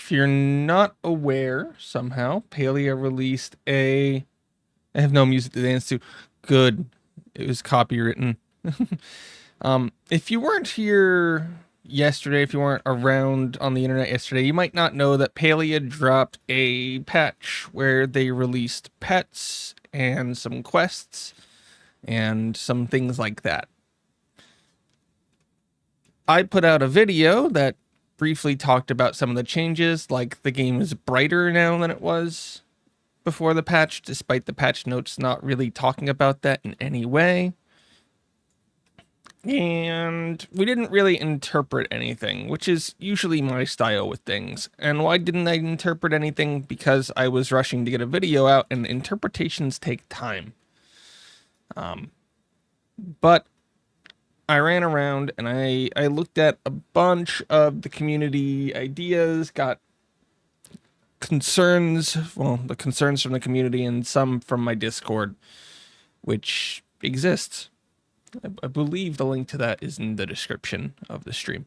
if you're not aware, somehow, Palia released a... I have no music to dance to. Good. It was copywritten. If you weren't here yesterday, if you weren't around on the internet yesterday, you might not know that Palia dropped a patch where they released pets and some quests and some things like that. I put out a video that briefly talked about some of the changes, like the game is brighter now than it was before the patch, despite the patch notes not really talking about that in any way. And we didn't really interpret anything, which is usually my style with things. And why didn't I interpret anything? Because I was rushing to get a video out, and interpretations take time. But I ran around and I looked at a bunch of the community ideas, got concerns, well, the concerns from the community and some from my Discord, which exists. I believe the link to that is in the description of the stream.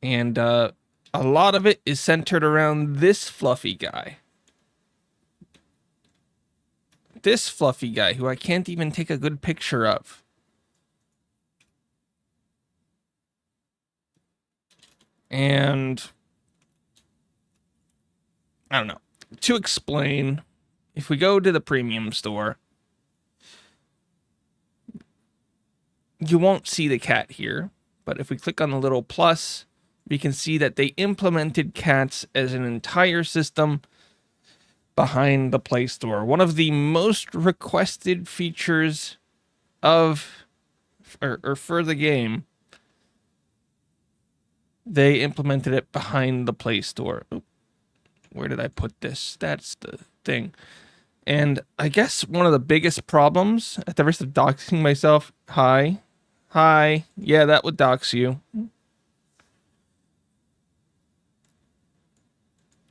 And a lot of it is centered around this fluffy guy. This fluffy guy who I can't even take a good picture of. And I don't know. To explain, if we go to the premium store, you won't see the cat here, but if we click on the little plus, we can see that they implemented cats as an entire system behind the Play Store. One of the most requested features of, or for the game, they implemented it behind the Play Store. Oop, where did I put this? That's the thing. And I guess one of the biggest problems, at the risk of doxing myself, hi, yeah, that would dox you.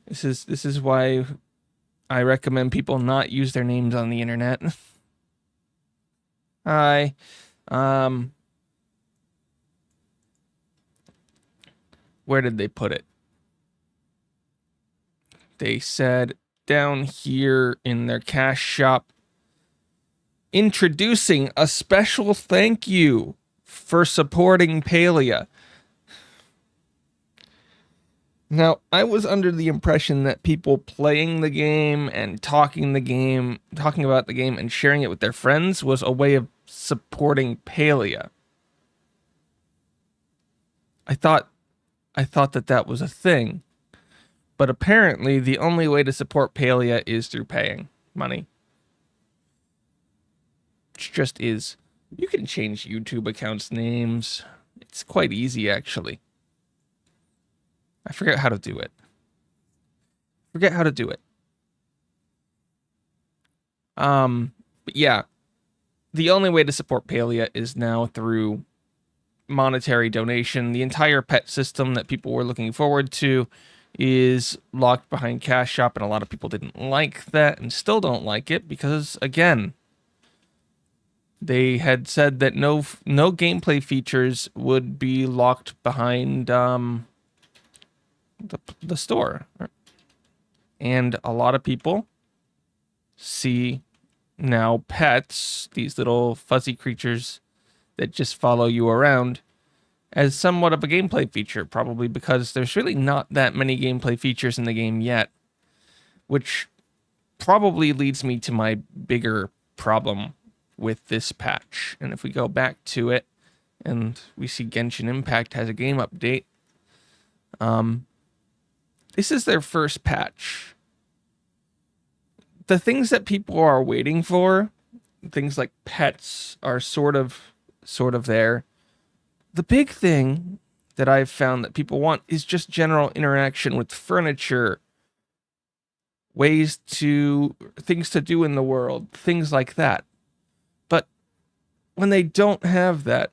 This is why I recommend people not use their names on the internet. Hi. Where did they put it? They said down here in their cash shop, introducing a special thank you for supporting Palia. Now, I was under the impression that people playing the game and talking about the game and sharing it with their friends was a way of supporting Palia. I thought that was a thing. But apparently the only way to support Palia is through paying money. Which just is. You can change YouTube accounts names. It's quite easy, actually. I forget how to do it. But yeah, the only way to support Palia is now through monetary donation. The entire pet system that people were looking forward to is locked behind Cash Shop, and a lot of people didn't like that and still don't like it because, again, they had said that no gameplay features would be locked behind the store. And a lot of people see now pets, these little fuzzy creatures that just follow you around, as somewhat of a gameplay feature, probably because there's really not that many gameplay features in the game yet, which probably leads me to my bigger problem with this patch. And if we go back to it and we see Genshin Impact has a game update, this is their first patch. The things that people are waiting for, things like pets, are sort of there. The big thing that I've found that people want is just general interaction with furniture, things to do in the world, things like that. But when they don't have that,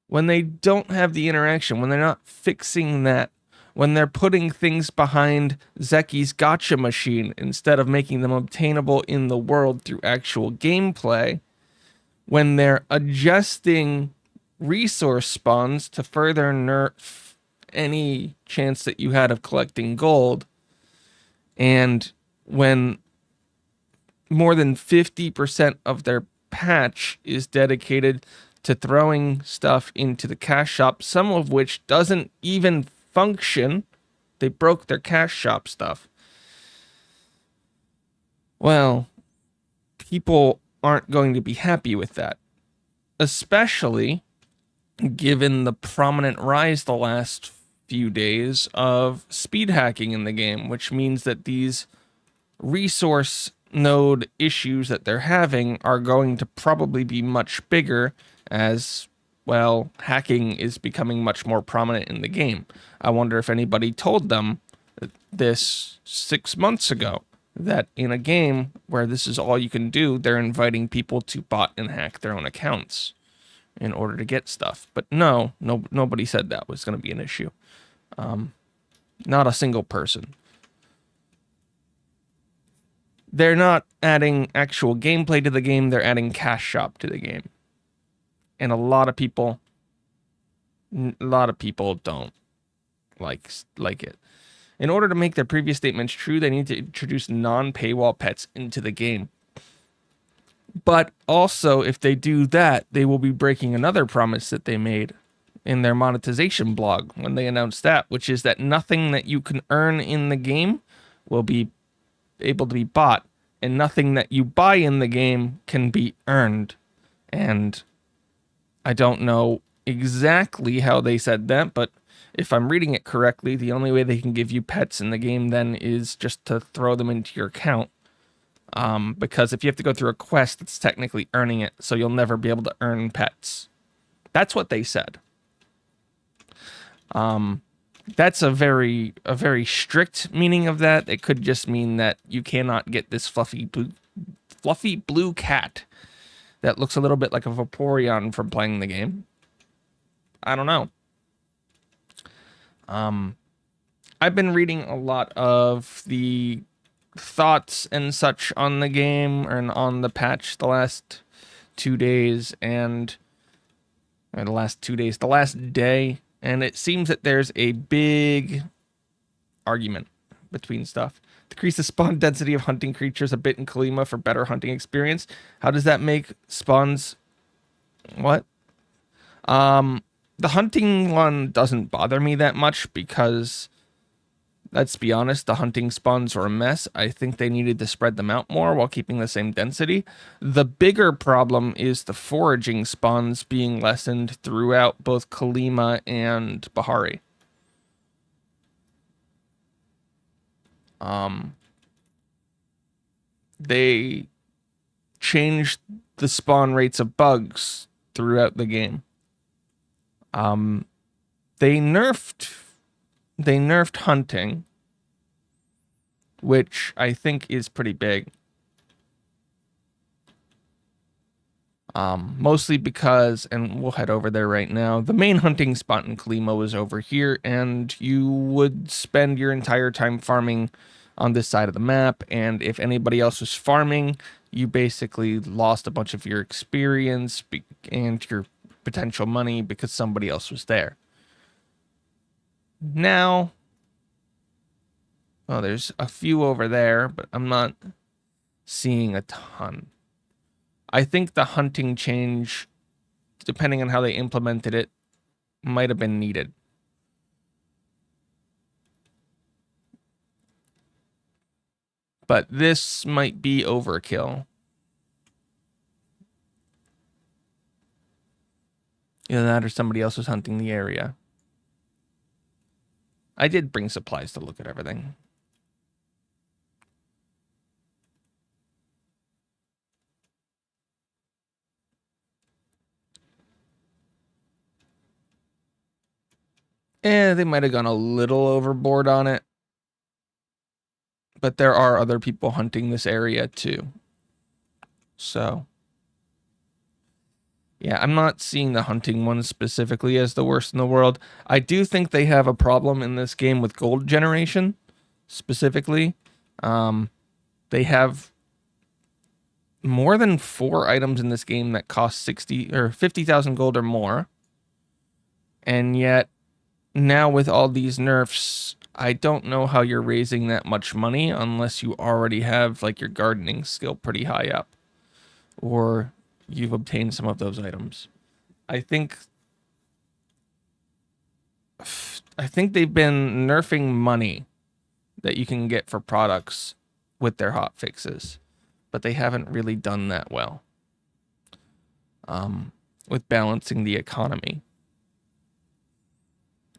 when they don't have the interaction, when they're not fixing that, when they're putting things behind Zeki's gotcha machine instead of making them obtainable in the world through actual gameplay, when they're adjusting resource spawns to further nerf any chance that you had of collecting gold. And when more than 50% of their patch is dedicated to throwing stuff into the cash shop, some of which doesn't even function. They broke their cash shop stuff. Well, people aren't going to be happy with that, especially given the prominent rise the last few days of speed hacking in the game, which means that these resource node issues that they're having are going to probably be much bigger as, well, hacking is becoming much more prominent in the game. I wonder if anybody told them this 6 months ago, that in a game where this is all you can do, they're inviting people to bot and hack their own accounts in order to get stuff. But nobody said that was going to be an issue. Not a single person. They're not adding actual gameplay to the game, they're adding cash shop to the game. And a lot of people don't like it. In order to make their previous statements true, they need to introduce non-paywall pets into the game. But also, if they do that, they will be breaking another promise that they made in their monetization blog when they announced that, which is that nothing that you can earn in the game will be able to be bought, and nothing that you buy in the game can be earned. And I don't know exactly how they said that, but if I'm reading it correctly, the only way they can give you pets in the game then is just to throw them into your account. Because if you have to go through a quest, it's technically earning it, so you'll never be able to earn pets. That's what they said. That's a very strict meaning of that. It could just mean that you cannot get this fluffy blue cat that looks a little bit like a Vaporeon from playing the game. I don't know. I've been reading a lot of the thoughts and such on the game and on the patch the last 2 days the last day, and it seems that there's a big argument between stuff. Decrease the spawn density of hunting creatures a bit in Kalima for better hunting experience. How does that make spawns? What? The hunting one doesn't bother me that much because, let's be honest, the hunting spawns are a mess. I think they needed to spread them out more while keeping the same density. The bigger problem is the foraging spawns being lessened throughout both Kalima and Bahari. They changed the spawn rates of bugs throughout the game. They nerfed hunting, which I think is pretty big. Mostly because, and we'll head over there right now, the main hunting spot in Kalima was over here, and you would spend your entire time farming on this side of the map, and if anybody else was farming, you basically lost a bunch of your experience and your potential money because somebody else was there. Now, well, there's a few over there, but I'm not seeing a ton. I think the hunting change, depending on how they implemented it, might have been needed. But this might be overkill. Either that or somebody else was hunting the area. I did bring supplies to look at everything. They might have gone a little overboard on it. But there are other people hunting this area too. So, yeah, I'm not seeing the hunting one specifically as the worst in the world. I do think they have a problem in this game with gold generation, specifically. They have more than 4 items in this game that cost 60 or 50,000 gold or more. And yet now with all these nerfs, I don't know how you're raising that much money unless you already have like your gardening skill pretty high up, or you've obtained some of those items. I think they've been nerfing money that you can get for products with their hot fixes, but they haven't really done that well with balancing the economy.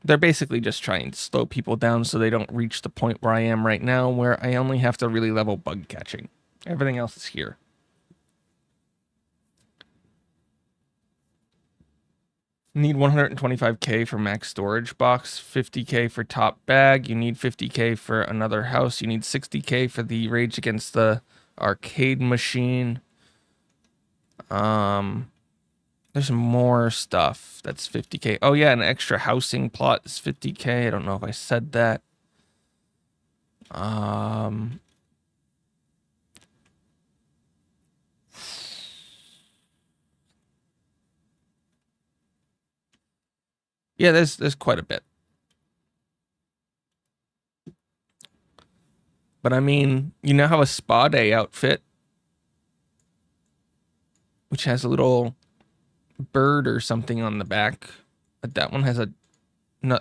They're basically just trying to slow people down so they don't reach the point where I am right now, where I only have to really level bug catching. Everything else is here. Need 125k for max storage box, 50k for top bag. You need 50k for another house. You need 60k for the Rage Against the arcade machine. There's more stuff that's 50k. Oh yeah, an extra housing plot is 50k. I don't know if I said that. Yeah, there's quite a bit. But I mean, you now have a spa day outfit, which has a little bird or something on the back. But that one has a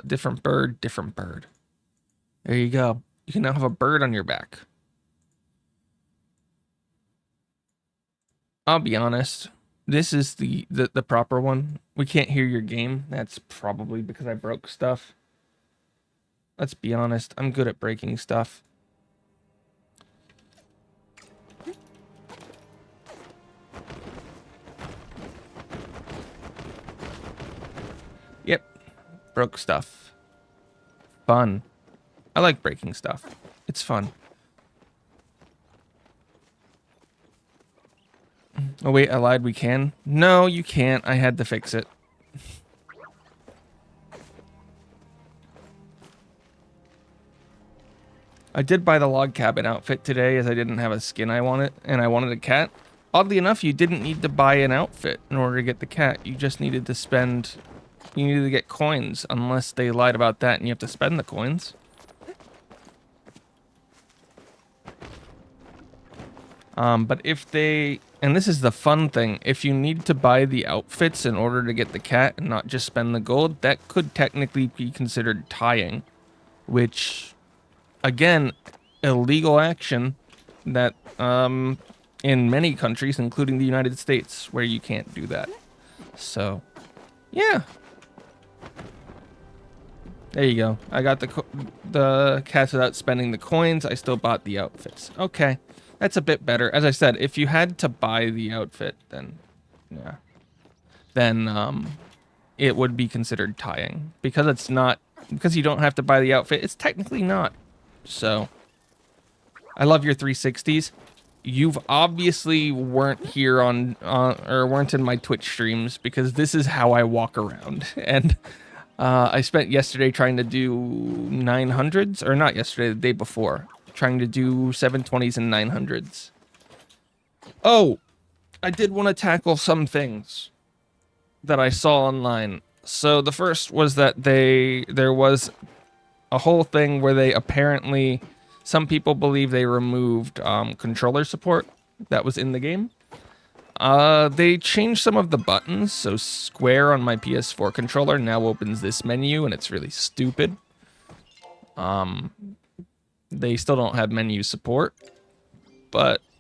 different bird. There you go. You can now have a bird on your back. I'll be honest. This is the proper one. We can't hear your game. That's probably because I broke stuff. Let's be honest. I'm good at breaking stuff. Yep. Broke stuff. Fun. I like breaking stuff. It's fun. Oh wait, I lied. We can? No, you can't. I had to fix it. I did buy the log cabin outfit today as I didn't have a skin I wanted, and I wanted a cat. Oddly enough, you didn't need to buy an outfit in order to get the cat. You just needed to spend... You needed to get coins, unless they lied about that and you have to spend the coins. But if they... And this is the fun thing. If you need to buy the outfits in order to get the cat and not just spend the gold, that could technically be considered tying. Which, again, illegal action that in many countries, including the United States, where you can't do that. So, yeah. There you go. I got the cats without spending the coins. I still bought the outfits. Okay. That's a bit better. As I said, if you had to buy the outfit, then yeah. Then it would be considered tying. Because it's not, because you don't have to buy the outfit, it's technically not. So I love your 360s. You've obviously weren't here or weren't in my Twitch streams, because this is how I walk around. And I spent yesterday trying to do 900s, or not yesterday, the day before, trying to do 720s and 900s. Oh, I did want to tackle some things that I saw online. So the first was that there was a whole thing where they apparently, some people believe they removed controller support that was in the game. They changed some of the buttons, so square on my PS4 controller now opens this menu, and it's really stupid. They still don't have menu support,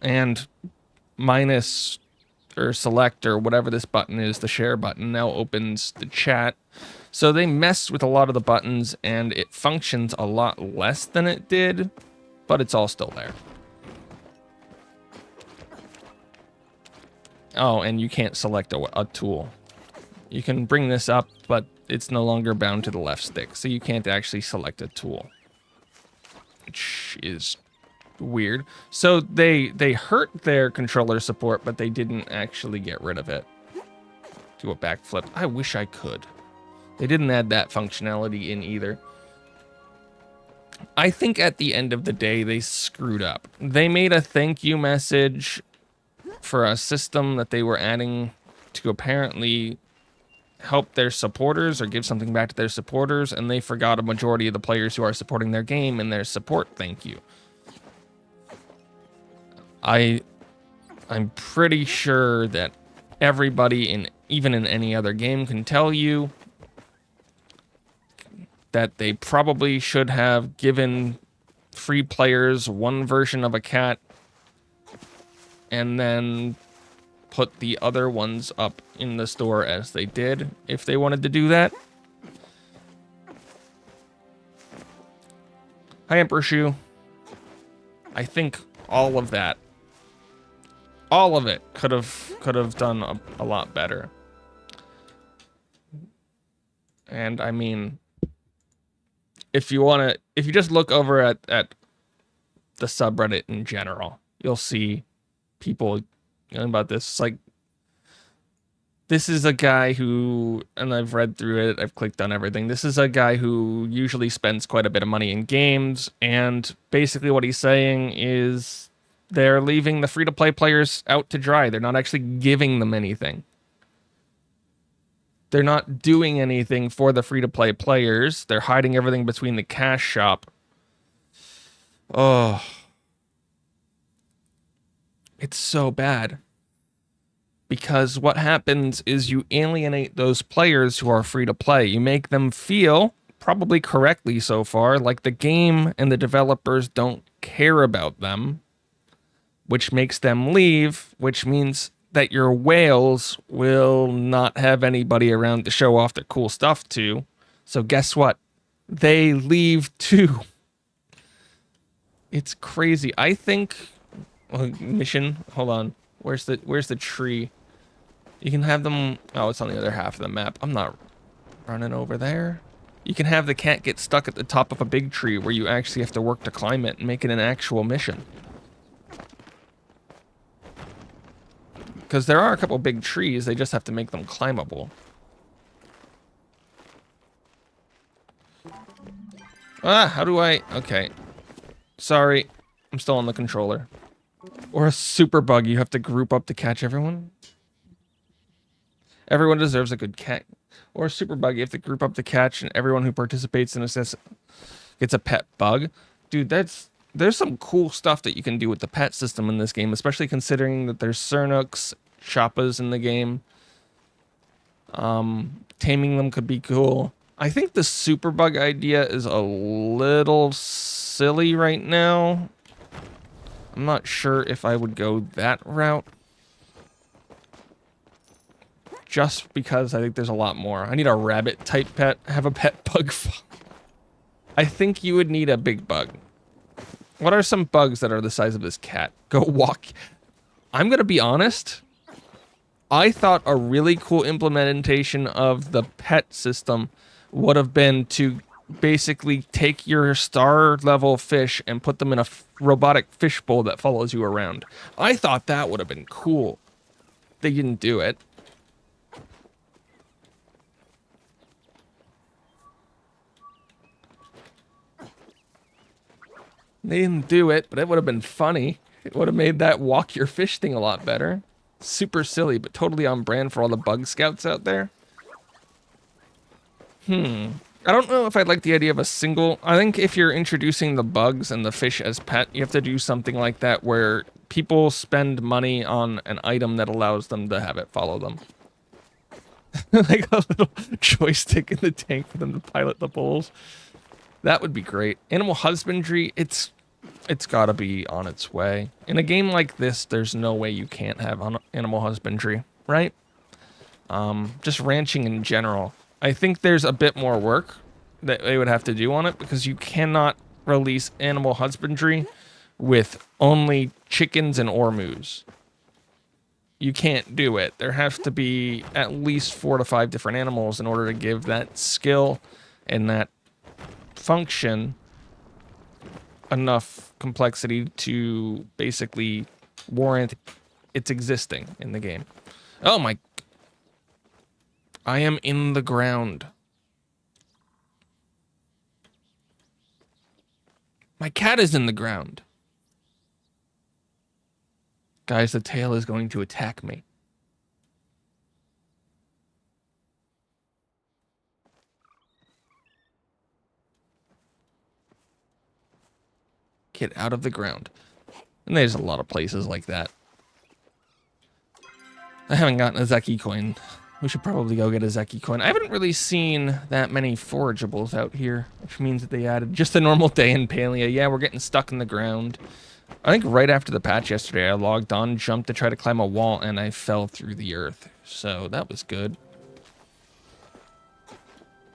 and minus or select or whatever this button is, the share button, now opens the chat. So they messed with a lot of the buttons, and it functions a lot less than it did, but it's all still there. Oh, and you can't select a tool. You can bring this up, but it's no longer bound to the left stick, so you can't actually select a tool, which is weird. So they hurt their controller support, but they didn't actually get rid of it. Do a backflip. I wish I could. They didn't add that functionality in either. I think at the end of the day, they screwed up. They made a thank you message for a system that they were adding to apparently help their supporters or give something back to their supporters, and they forgot a majority of the players who are supporting their game and their support thank you. I'm pretty sure that everybody even in any other game can tell you that they probably should have given free players one version of a cat and then put the other ones up in the store as they did if they wanted to do that. Hi, Emperor Shoe. I think all of that, all of it could have done a lot better. And I mean, if you just look over at the subreddit in general, you'll see people about this. It's like, this is a guy who, and I've read through it, I've clicked on everything. This is a guy who usually spends quite a bit of money in games, and basically what he's saying is they're leaving the free-to-play players out to dry. They're not actually giving them anything. They're not doing anything for the free-to-play players. They're hiding everything between the cash shop. Oh. It's so bad. Because what happens is you alienate those players who are free to play. You make them feel, probably correctly so far, like the game and the developers don't care about them, which makes them leave, which means that your whales will not have anybody around to show off their cool stuff to. So guess what? They leave too. It's crazy. I think mission, hold on. Where's the tree? You can have them, oh, it's on the other half of the map. I'm not running over there. You can have the cat get stuck at the top of a big tree where you actually have to work to climb it and make it an actual mission. Because there are a couple big trees, they just have to make them climbable. Ah, how do I, okay. Sorry, I'm still on the controller. Or a super bug, you have to group up to catch everyone. Everyone deserves a good cat. Or a super bug, you have to group up to catch, and everyone who participates in this gets a pet bug. Dude, there's some cool stuff that you can do with the pet system in this game, especially considering that there's Cernooks, Chappas in the game. Taming them could be cool. I think the super bug idea is a little silly right now. I'm not sure if I would go that route. Just because I think there's a lot more. I need a rabbit type pet. Have a pet bug. I think you would need a big bug. What are some bugs that are the size of this cat? Go walk. I'm going to be honest. I thought a really cool implementation of the pet system would have been to basically take your star level fish and put them in a robotic fish bowl that follows you around. I thought that would have been cool. They didn't do it. They didn't do it, but it would have been funny. It would have made that walk your fish thing a lot better. Super silly, but totally on brand for all the bug scouts out there. I don't know if I'd like the idea of a single... I think if you're introducing the bugs and the fish as pet, you have to do something like that where people spend money on an item that allows them to have it follow them. Like a little joystick in the tank for them to pilot the bowls. That would be great. Animal husbandry, it's got to be on its way. In a game like this, there's no way you can't have animal husbandry, right? Just ranching in general. I think there's a bit more work that they would have to do on it because you cannot release animal husbandry with only chickens and ormus. You can't do it. There have to be at least 4 to 5 different animals in order to give that skill and that function enough complexity to basically warrant its existing in the game. Oh my... I am in the ground. My cat is in the ground. Guys, the tail is going to attack me. Get out of the ground. And there's a lot of places like that. I haven't gotten a Zeki coin. We should probably go get a Zeki coin. I haven't really seen that many forageables out here, which means that they added just a normal day in Palia. Yeah, we're getting stuck in the ground. I think right after the patch yesterday, I logged on, jumped to try to climb a wall, and I fell through the earth. So that was good.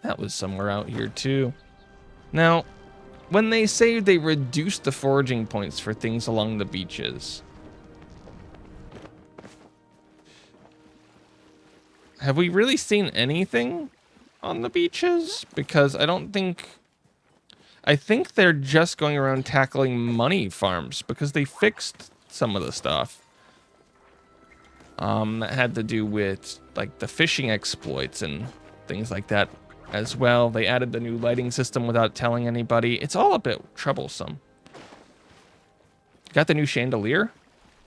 That was somewhere out here too. Now, when they say they reduced the foraging points for things along the beaches, have we really seen anything on the beaches? Because I don't think... I think they're just going around tackling money farms because they fixed some of the stuff. That had to do with like the fishing exploits and things like that as well. They added the new lighting system without telling anybody. It's all a bit troublesome. Got the new chandelier?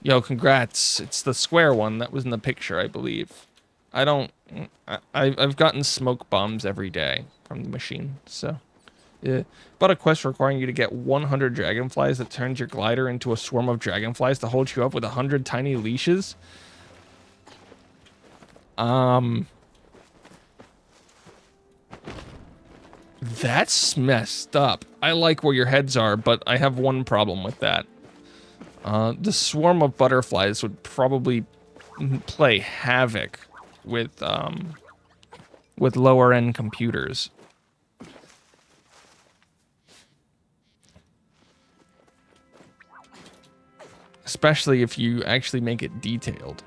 Yo, congrats. It's the square one that was in the picture, I believe. I've gotten smoke bombs every day from the machine, so... Yeah. But a quest requiring you to get 100 dragonflies that turns your glider into a swarm of dragonflies to hold you up with 100 tiny leashes. That's messed up. I like where your heads are, but I have one problem with that. The swarm of butterflies would probably play havoc with lower end computers. Especially if you actually make it detailed.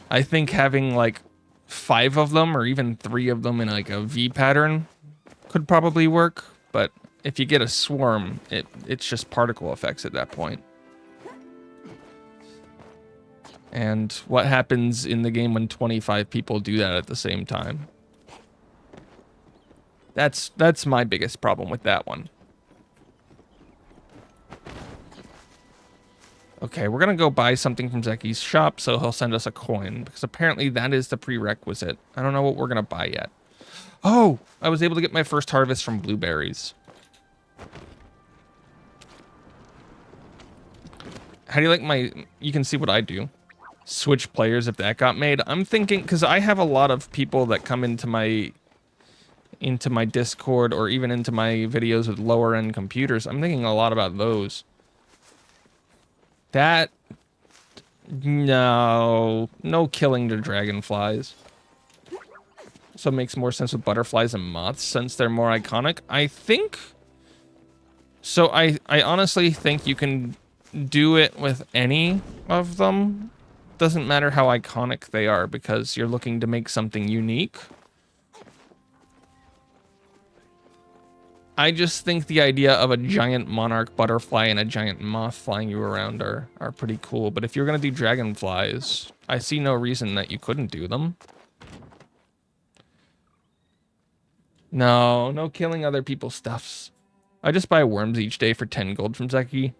I think having like 5 of them or even 3 of them in like a V pattern could probably work, but if you get a swarm, it's just particle effects at that point. And what happens in the game when 25 people do that at the same time? That's my biggest problem with that one. Okay, we're gonna go buy something from Zeki's shop, so he'll send us a coin, because apparently that is the prerequisite. I don't know what we're gonna buy yet. Oh, I was able to get my first harvest from blueberries. How do you like my... You can see what I do. Switch players if that got made. I'm thinking, because I have a lot of people that come into my Discord or even into my videos with lower end computers. I'm thinking a lot about those. That... No killing the dragonflies. So it makes more sense with butterflies and moths since they're more iconic. I think... So I honestly think you can do it with any of them. Doesn't matter how iconic they are because you're looking to make something unique. I just think the idea of a giant monarch butterfly and a giant moth flying you around are pretty cool. But if you're going to do dragonflies, I see no reason that you couldn't do them. No killing other people's stuffs. I just buy worms each day for 10 gold from Zeki.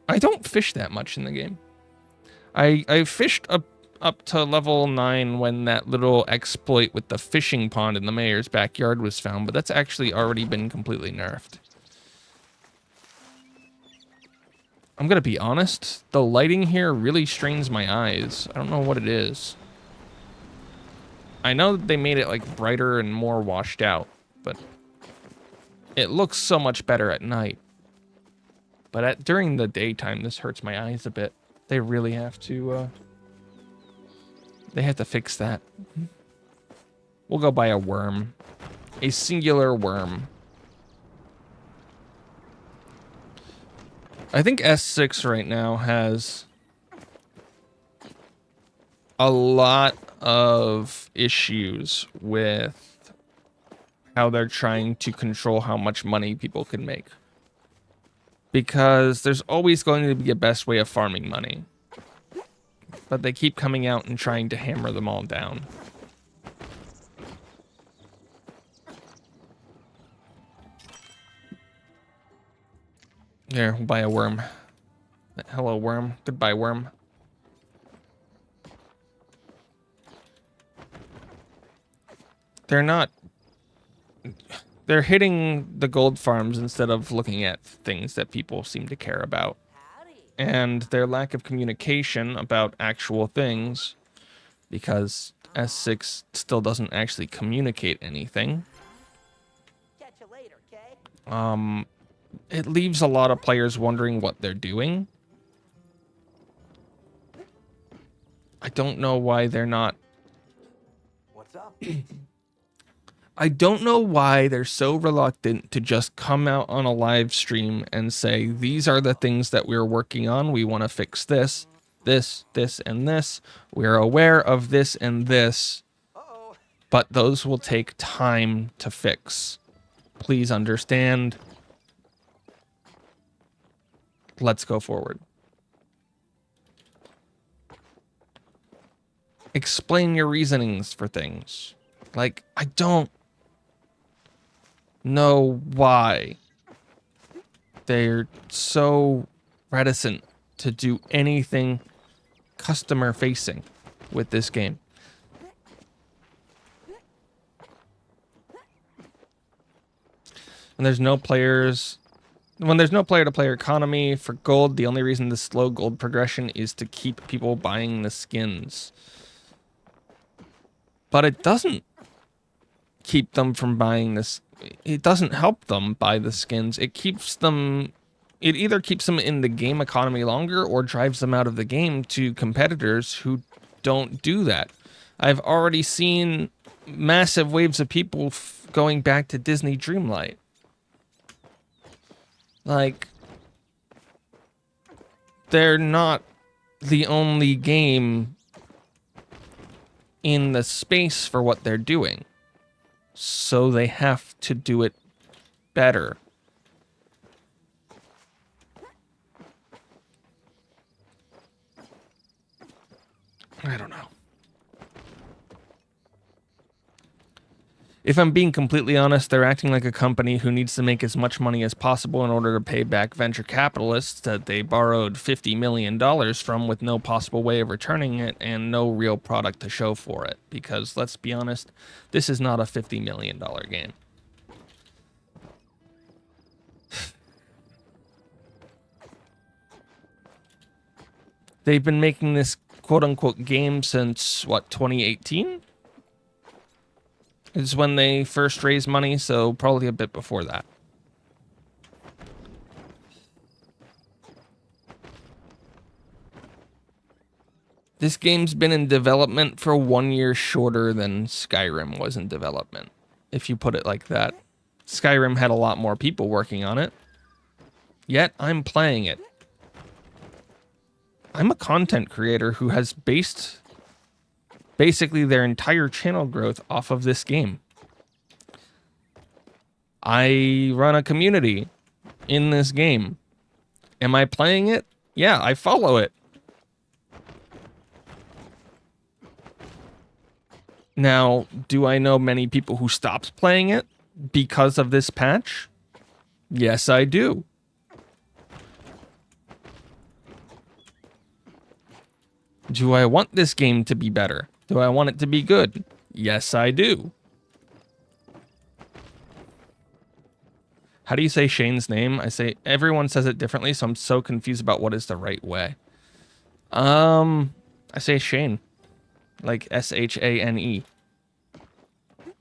I don't fish that much in the game. I fished up to level 9 when that little exploit with the fishing pond in the mayor's backyard was found, but that's actually already been completely nerfed. I'm gonna be honest, the lighting here really strains my eyes. I don't know what it is. I know that they made it like brighter and more washed out, but it looks so much better at night. But during the daytime, this hurts my eyes a bit. They really have to, they have to fix that. We'll go buy a worm. A singular worm. I think S6 right now has a lot of issues with how they're trying to control how much money people can make. Because there's always going to be a best way of farming money. But they keep coming out and trying to hammer them all down. Here, we'll buy a worm. Hello, worm. Goodbye, worm. They're not they're hitting the gold farms instead of looking at things that people seem to care about. And their lack of communication about actual things, because S6 still doesn't actually communicate anything. It leaves a lot of players wondering what they're doing. I don't know why they're not. What's up? I don't know why they're so reluctant to just come out on a live stream and say, these are the things that we're working on. We want to fix this, this, this, and this. We're aware of this and this, but those will take time to fix. Please understand. Let's go forward. Explain your reasonings for things. Like, I don't know why they're so reticent to do anything customer facing with this game. And there's no players. When there's no player-to-player economy for gold, the only reason this slow gold progression is to keep people buying the skins. But it doesn't keep them from buying this. It doesn't help them buy the skins. It keeps them. It either keeps them in the game economy longer or drives them out of the game to competitors who don't do that. I've already seen massive waves of people going back to Disney Dreamlight. Like, they're not the only game in the space for what they're doing. So they have to do it better. I don't know. If I'm being completely honest, they're acting like a company who needs to make as much money as possible in order to pay back venture capitalists that they borrowed $50 million from with no possible way of returning it and no real product to show for it. Because, let's be honest, this is not a $50 million game. They've been making this quote-unquote game since, what, 2018? Is when they first raised money, so probably a bit before that. This game's been in development for 1 year shorter than Skyrim was in development, if you put it like that. Skyrim had a lot more people working on it, yet I'm playing it. I'm a content creator who has based basically their entire channel growth off of this game. I run a community in this game. Am I playing it? Yeah, I follow it. Now, do I know many people who stopped playing it because of this patch? Yes, I do. Do I want this game to be better? Do I want it to be good? Yes, I do. How do you say Shane's name? Everyone says it differently, so I'm so confused about what is the right way. I say Shane. Like S-H-A-N-E. In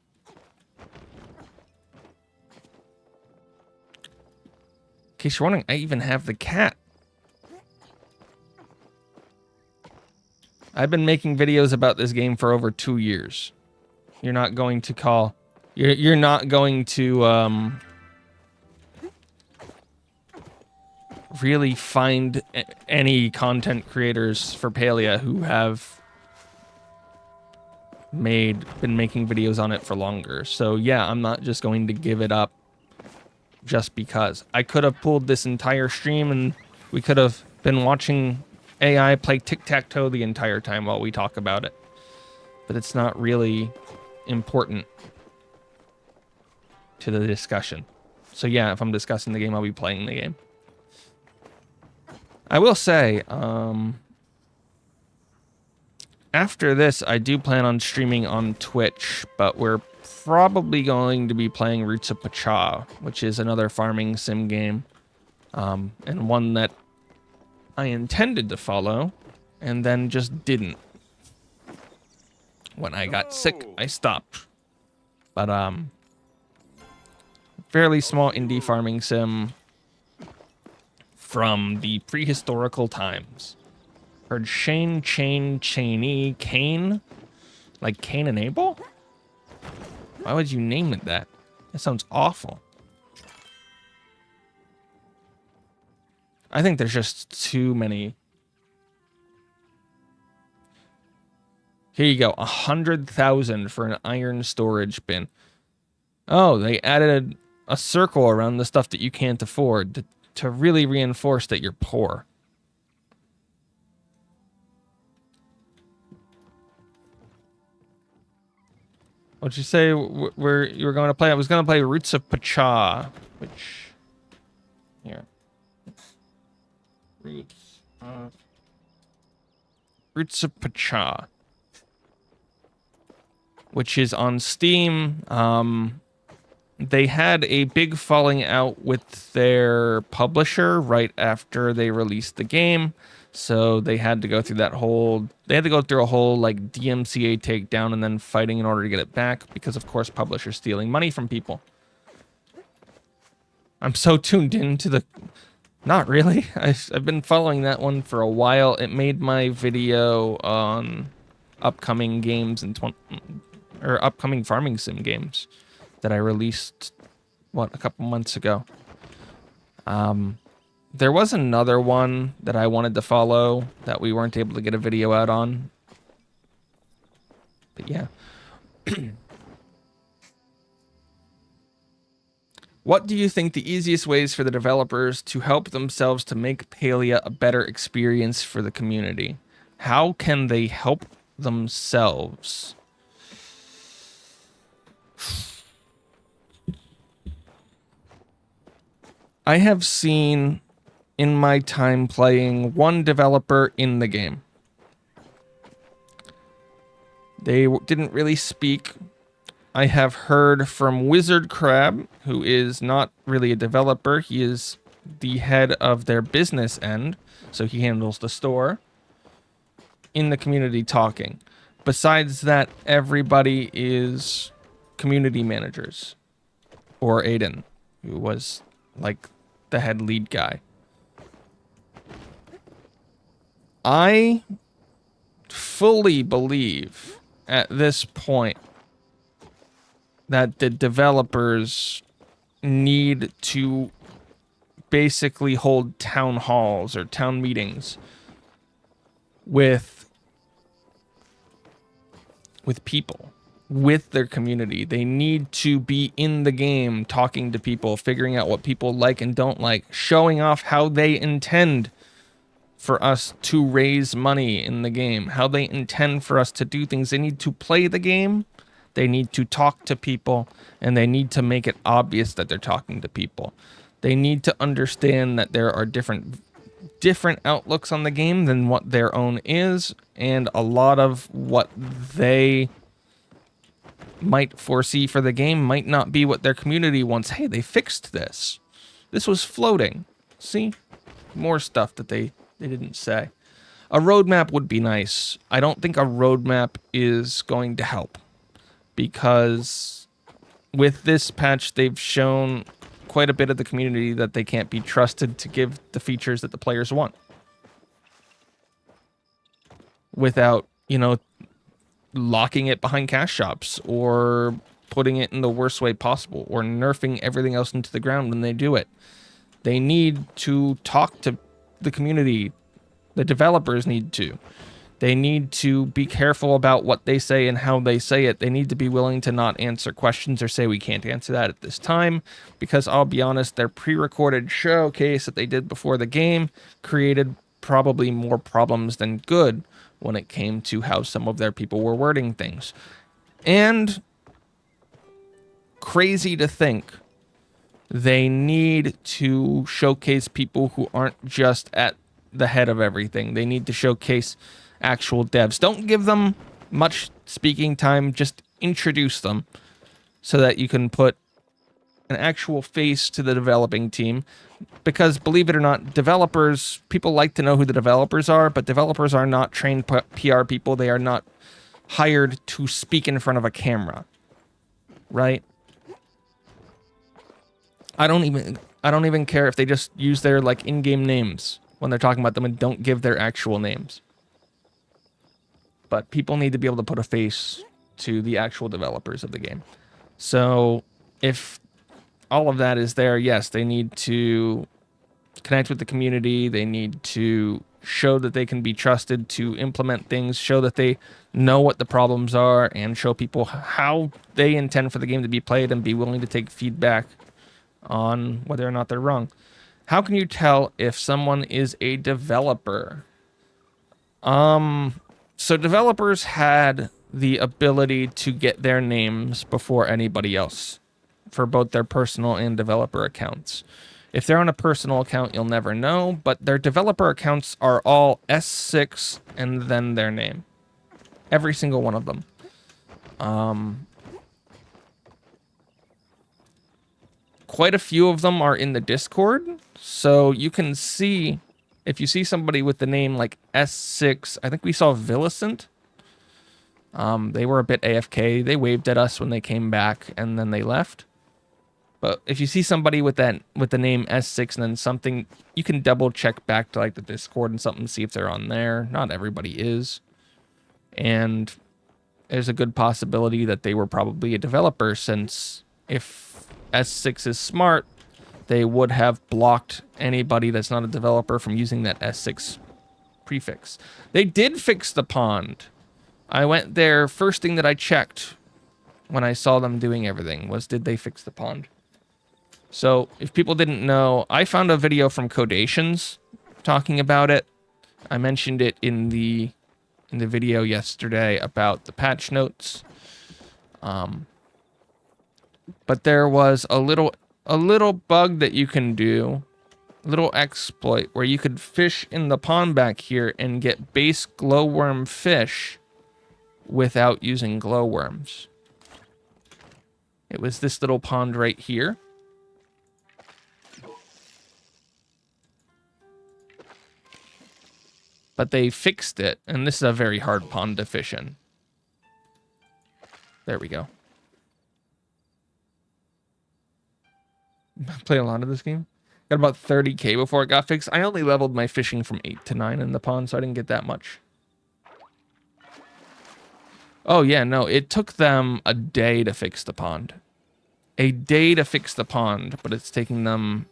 case you're wondering, I even have the cat. I've been making videos about this game for over 2 years. You're not going to call... You're not going to, really find any content creators for Palia who have been making videos on it for longer. So yeah, I'm not just going to give it up just because. I could have pulled this entire stream and we could have been watching AI play tic-tac-toe the entire time while we talk about it. But it's not really important to the discussion. So yeah, if I'm discussing the game, I'll be playing the game. I will say, After this, I do plan on streaming on Twitch, but we're probably going to be playing Roots of Pacha, which is another farming sim game, and one that I intended to follow, and then just didn't. When I got sick, I stopped. But, fairly small indie farming sim from the prehistorical times. Heard Shane, Chain, Cheney, Cain? Like Cain and Abel? Why would you name it that? That sounds awful. I think there's just too many. Here you go, 100,000 for an iron storage bin. Oh, they added a circle around the stuff that you can't afford to really reinforce that you're poor. What'd you say where you were going to play? I was going to play Roots of Pacha, which... Here. Roots of Pacha, which is on Steam. They had a big falling out with their publisher right after they released the game. So they had to go through a whole like DMCA takedown and then fighting in order to get it back because of course publishers stealing money from people. I'm so tuned into the... Not really. I've been following that one for a while. It made my video on upcoming games and upcoming farming sim games that I released, a couple months ago. There was another one that I wanted to follow that we weren't able to get a video out on. But yeah. What do you think the easiest ways for the developers to help themselves to make Palia a better experience for the community? How can they help themselves? I have seen in my time playing one developer in the game. They didn't really speak. I have heard from Wizard Crab, who is not really a developer. He is the head of their business end, so he handles the store, in the community talking. Besides that, everybody is community managers. Or Aiden, who was like the head lead guy. I fully believe at this point that the developers need to basically hold town halls or town meetings with people, with their community. They need to be in the game, talking to people, figuring out what people like and don't like, showing off how they intend for us to raise money in the game, how they intend for us to do things. They need to play the game, they need to talk to people, and they need to make it obvious that they're talking to people. They need to understand that there are different outlooks on the game than what their own is, and a lot of what they might foresee for the game might not be what their community wants. Hey, they fixed this. This was floating. See? More stuff that they didn't say. A roadmap would be nice. I don't think a roadmap is going to help, because with this patch, they've shown quite a bit of the community that they can't be trusted to give the features that the players want. Without, locking it behind cash shops or putting it in the worst way possible or nerfing everything else into the ground when they do it. They need to talk to the community. The developers need to. They need to be careful about what they say and how they say it. They need to be willing to not answer questions or say we can't answer that at this time, because I'll be honest, their pre-recorded showcase that they did before the game created probably more problems than good when it came to how some of their people were wording things. And crazy to think, they need to showcase people who aren't just at the head of everything. They need to showcase actual devs. Don't give them much speaking time, just introduce them so that you can put an actual face to the developing team. Because believe it or not, developers, people like to know who the developers are, but developers are not trained PR people. They are not hired to speak in front of a camera, right? I don't even care if they just use their like in-game names when they're talking about them and don't give their actual names. But people need to be able to put a face to the actual developers of the game. So if all of that is there, yes, they need to connect with the community. They need to show that they can be trusted to implement things, show that they know what the problems are, and show people how they intend for the game to be played and be willing to take feedback on whether or not they're wrong. How can you tell if someone is a developer? So developers had the ability to get their names before anybody else for both their personal and developer accounts. If they're on a personal account, you'll never know, but their developer accounts are all S6 and then their name. Every single one of them. Quite a few of them are in the Discord, so you can see, if you see somebody with the name like S6, I think we saw Villicent. They were a bit AFK. They waved at us when they came back, and then they left. But if you see somebody with the name S6 and then something, you can double check back to like the Discord and something, see if they're on there. Not everybody is. And there's a good possibility that they were probably a developer, since if S6 is smart, they would have blocked anybody that's not a developer from using that S6 prefix. They did fix the pond. I went there, first thing that I checked when I saw them doing everything was, did they fix the pond? So if people didn't know, I found a video from Codations talking about it. I mentioned it in the video yesterday about the patch notes. But there was a little bug that you can do, a little exploit where you could fish in the pond back here and get base glowworm fish without using glowworms. It was this little pond right here. But they fixed it, and this is a very hard pond to fish in. There we go. Played a lot of this game. Got about 30k before it got fixed. I only leveled my fishing from 8 to 9 in the pond, so I didn't get that much. Oh yeah, no, it took them a day to fix the pond. A day to fix the pond, but it's taking them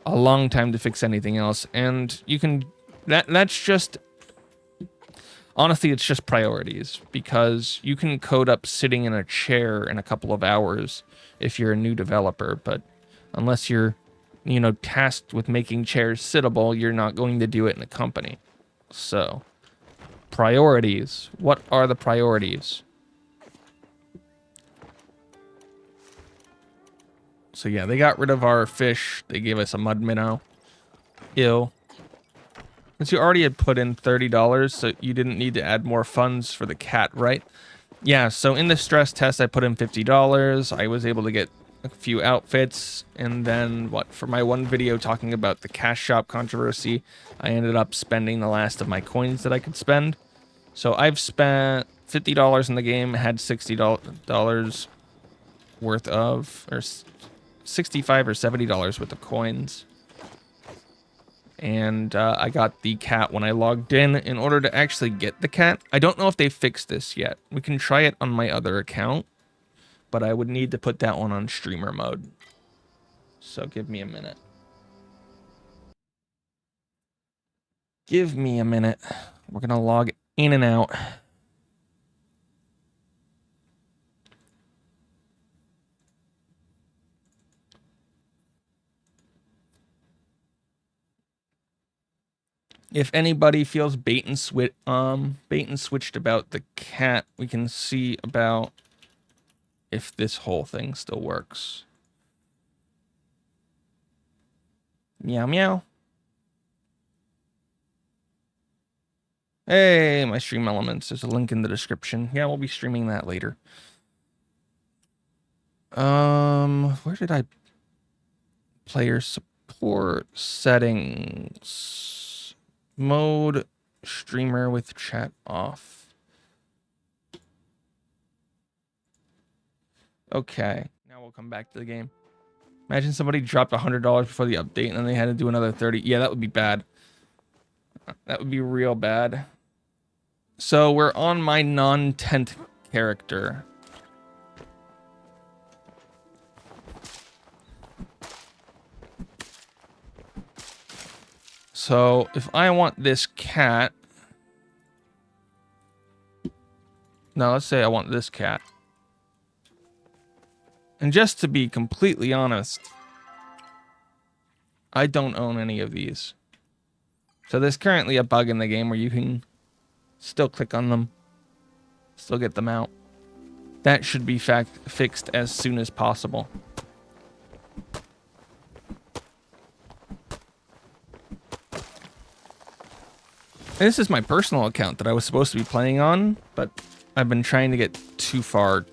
a long time to fix anything else. And you can... That's just... Honestly, it's just priorities, because you can code up sitting in a chair in a couple of hours if you're a new developer, but unless you're, you know, tasked with making chairs sittable, you're not going to do it in a company. So, priorities. What are the priorities? So yeah, they got rid of our fish. They gave us a mud minnow. Ew. Since you already had put in $30, so you didn't need to add more funds for the cat, right? Yeah, so in the stress test, I put in $50. I was able to get a few outfits. And then, what, for my one video talking about the cash shop controversy, I ended up spending the last of my coins that I could spend. So I've spent $50 in the game, had $60 worth of, or $65 or $70 worth of coins. And I got the cat when I logged in order to actually get the cat. I don't know if they fixed this yet. We can try it on my other account, but I would need to put that one on streamer mode. So give me a minute. Give me a minute. We're going to log in and out. If anybody feels bait and switched about the cat, we can see about if this whole thing still works. Meow meow. Hey, my stream elements. There's a link in the description. Yeah, we'll be streaming that later. Where did I... Player support settings. Mode streamer with chat off. Okay, now we'll come back to the game. Imagine somebody dropped $100 before the update and then they had to do another 30. Yeah, that would be bad. That would be real bad. So we're on my non-tent character. So if I want this cat... No, let's say I want this cat. And just to be completely honest, I don't own any of these. So there's currently a bug in the game where you can still click on them, still get them out. That should be fixed as soon as possible. And this is my personal account that I was supposed to be playing on, but I've been trying to get too far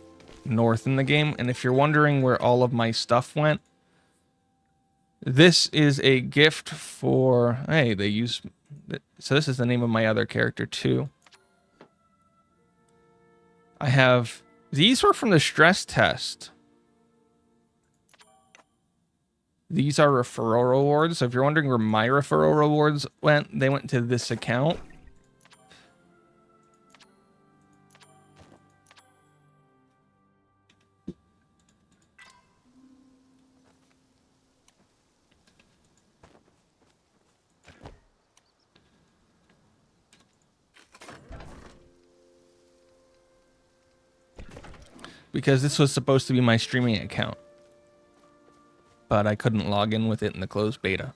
north in the game. And if you're wondering where all of my stuff went, this is a gift for... Hey, they use... So this is the name of my other character too. I have... These were from the stress test. These are referral rewards. So if you're wondering where my referral rewards went, they went to this account. Because this was supposed to be my streaming account. But I couldn't log in with it in the closed beta.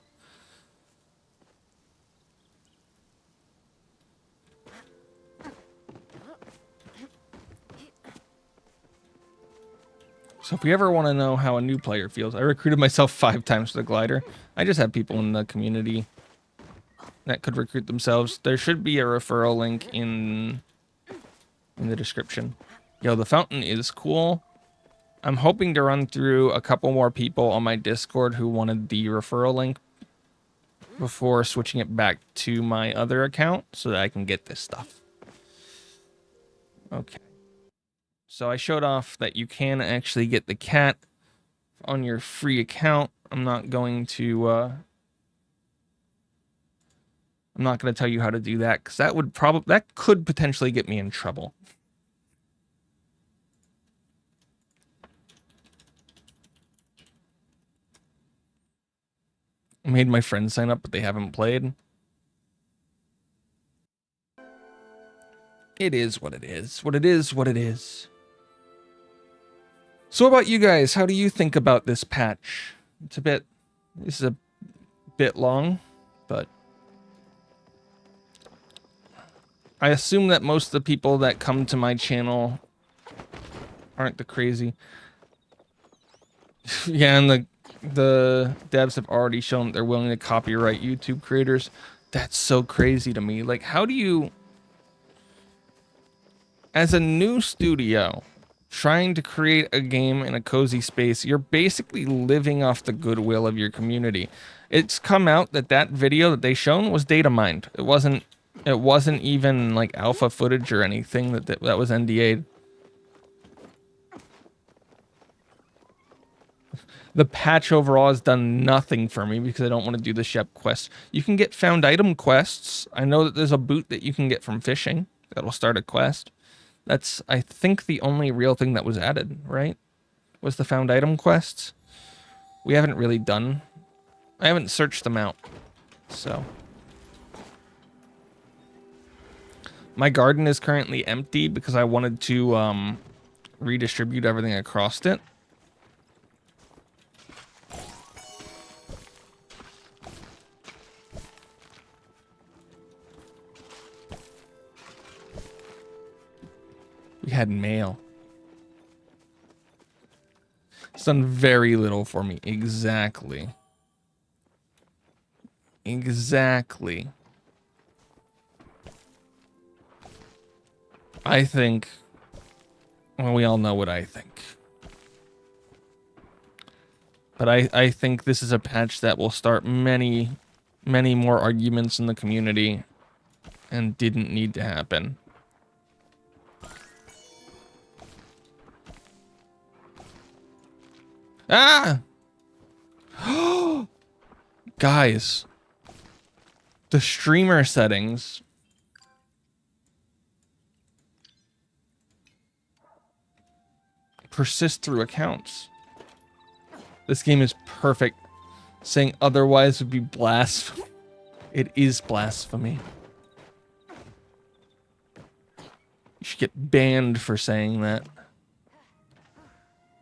So if you ever want to know how a new player feels, I recruited myself 5 times for the glider. I just have people in the community that could recruit themselves. There should be a referral link in the description. Yo, the fountain is cool. I'm hoping to run through a couple more people on my Discord who wanted the referral link before switching it back to my other account so that I can get this stuff. Okay. So I showed off that you can actually get the cat on your free account. I'm not going to tell you how to do that because that could potentially get me in trouble. I made my friends sign up, but they haven't played. It is what it is. What it is, what it is. So what about you guys? How do you think about this patch? This is a bit long, but I assume that most of the people that come to my channel aren't the crazy. Yeah, and the devs have already shown that they're willing to copyright YouTube creators. That's so crazy to me. Like, how do you, as a new studio, trying to create a game in a cozy space, you're basically living off the goodwill of your community. It's come out that that video that they shown was data mined. It wasn't even like alpha footage or anything that was NDA'd. The patch overall has done nothing for me because I don't want to do the Shep quest. You can get found item quests. I know that there's a boot that you can get from fishing that'll start a quest. That's, I think, the only real thing that was added, right? Was the found item quests. We haven't really done... I haven't searched them out. So... My garden is currently empty because I wanted to redistribute everything across it. We had mail. It's done very little for me. Exactly. Exactly. I think, well, we all know what I think. But I think this is a patch that will start many more arguments in the community and didn't need to happen. Ah! Guys, the streamer settings persist through accounts. This game is perfect. Saying otherwise would be blasphemy. It is blasphemy. You should get banned for saying that.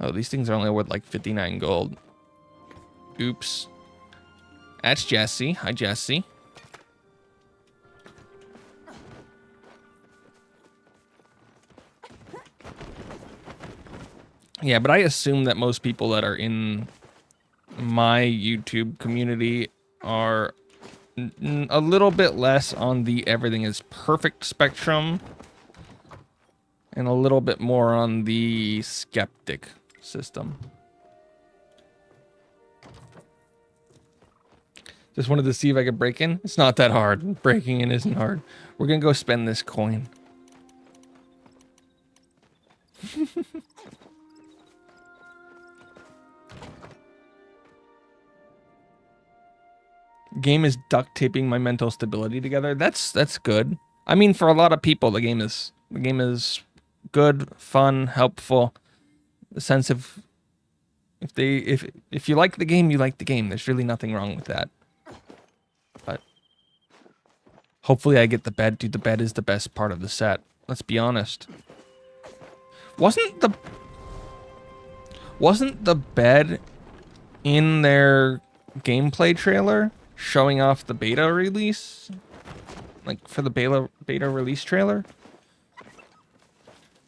Oh, these things are only worth like 59 gold. Oops. That's Jesse. Hi, Jesse. Yeah, but I assume that most people that are in my YouTube community are a little bit less on the everything is perfect spectrum and a little bit more on the skeptic system. Just wanted to see if I could break in. It's not that hard. Breaking in isn't hard. We're gonna go spend this coin. Game is duct taping my mental stability together. That's good. I mean, for a lot of people, the game is good, fun, helpful. The sense of if you like the game, you like the game. There's really nothing wrong with that. But hopefully I get the bed. Dude, the bed is the best part of the set. Let's be honest. Wasn't the bed in their gameplay trailer showing off the beta release? Like for the beta release trailer?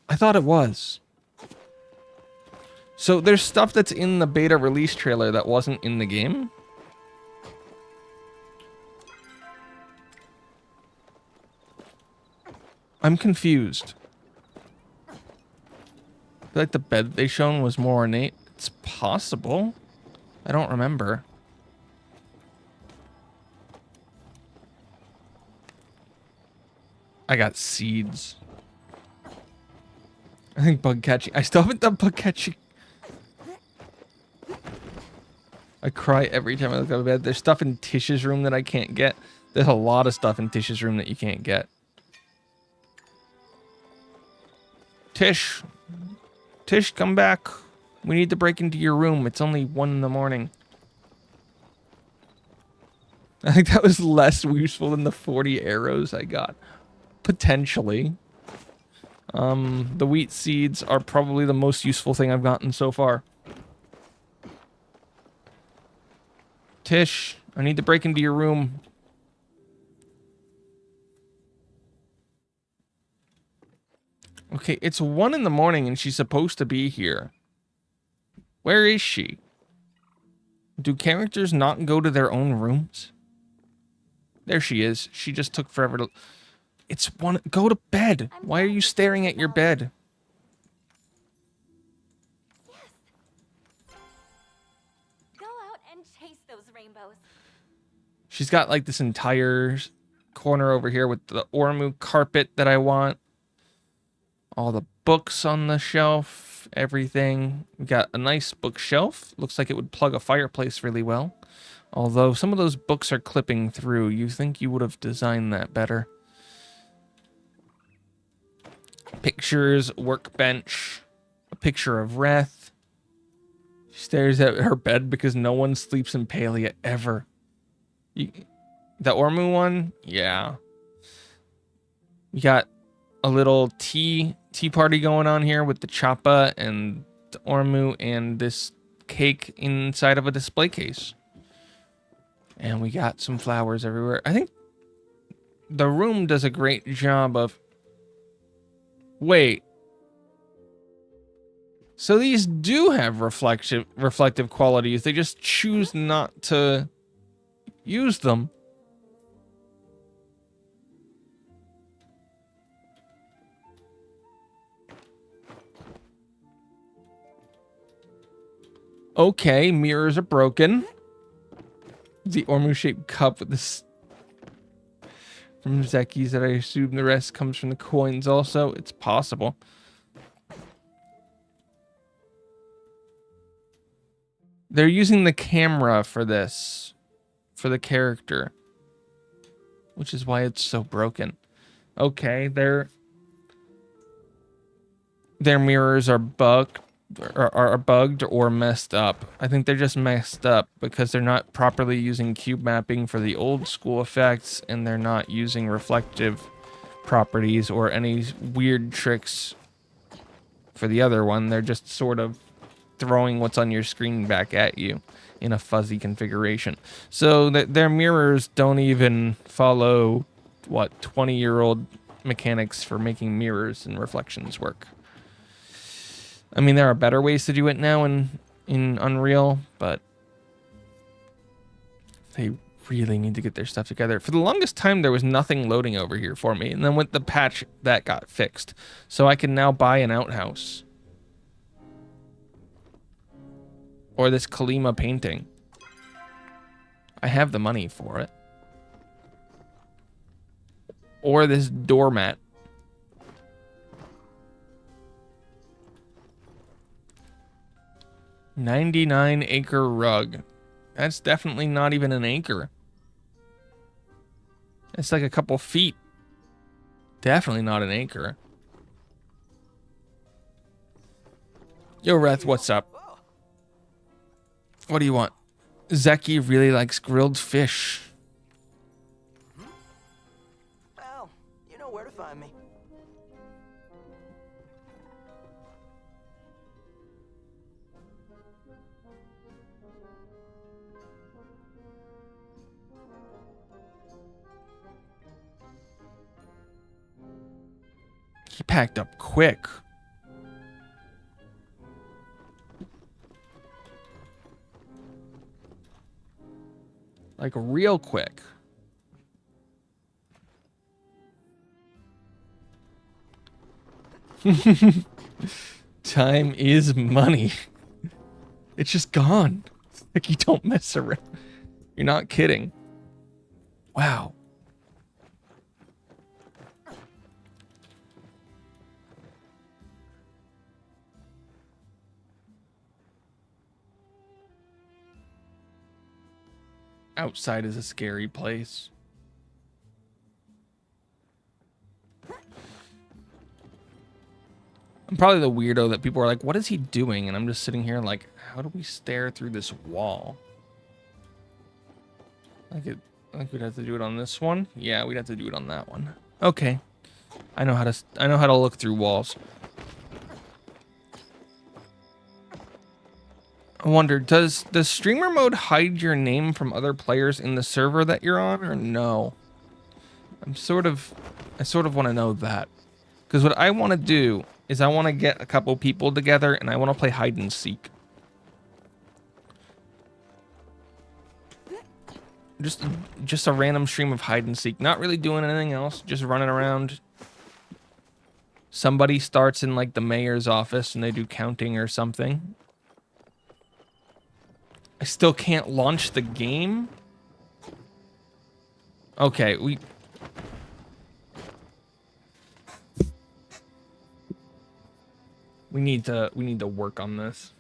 I thought it was. So there's stuff that's in the beta release trailer that wasn't in the game? I'm confused. I feel like the bed they shown was more ornate. It's possible. I don't remember. I got seeds. I think bug catching. I still haven't done bug catching. I cry every time I look at the bed. There's stuff in Tish's room that I can't get. There's a lot of stuff in Tish's room that you can't get. Tish, come back. We need to break into your room. It's only 1 in the morning. I think that was less useful than the 40 arrows I got. Potentially. The wheat seeds are probably the most useful thing I've gotten so far. Tish, I need to break into your room. Okay, it's 1 in the morning and she's supposed to be here. Where is she? Do characters not go to their own rooms? There she is. She just took forever to... It's 1... Go to bed. Why are you staring at your bed? Yes. Go out and chase those rainbows. She's got like this entire corner over here with the Ormu carpet that I want. All the books on the shelf, everything. We got a nice bookshelf. Looks like it would plug a fireplace really well. Although some of those books are clipping through. You think you would have designed that better. Pictures, workbench, a picture of Reth. She stares at her bed because no one sleeps in Palia ever. The Ormu one? Yeah. We got a little tea party going on here with the Chappa and the Ormu and this cake inside of a display case. And we got some flowers everywhere. I think the room does a great job of... Wait. So these do have reflective qualities. They just choose not to use them. Okay, mirrors are broken. The Ormu-shaped cup with this from Zeki's that I assume the rest comes from the coins also. It's possible. They're using the camera for this, for the character, which is why it's so broken. Okay, their mirrors are bugged, are bugged or messed up. I think they're just messed up because they're not properly using cube mapping for the old school effects, and they're not using reflective properties or any weird tricks for the other one. They're just sort of throwing what's on your screen back at you in a fuzzy configuration. So their mirrors don't even follow what 20-year-old mechanics for making mirrors and reflections work. I mean, there are better ways to do it now in Unreal, but they really need to get their stuff together. For the longest time, there was nothing loading over here for me, and then with the patch, that got fixed. So I can now buy an outhouse. Or this Kalima painting. I have the money for it. Or this doormat. $99-acre rug. That's definitely not even an acre. It's like a couple feet. Definitely not an acre. Yo, Reth, what's up? What do you want? Zeki really likes grilled fish. Well, you know where to find me. He packed up quick. Like real quick. Time is money. It's just gone. Like, you don't mess around. You're not kidding. Wow. Outside is a scary place. I'm probably the weirdo that people are like, what is he doing? And I'm just sitting here like, how do we stare through this wall? I think we'd have to do it on this one. Yeah, we'd have to do it on that one. Okay. I know how to look through walls. I wonder, does the streamer mode hide your name from other players in the server that you're on, or no? I sort of want to know that. Because what I want to do is I want to get a couple people together and I want to play hide and seek. Just a random stream of hide and seek. Not really doing anything else, just running around. Somebody starts in like the mayor's office and they do counting or something. I still can't launch the game. Okay, we need to work on this.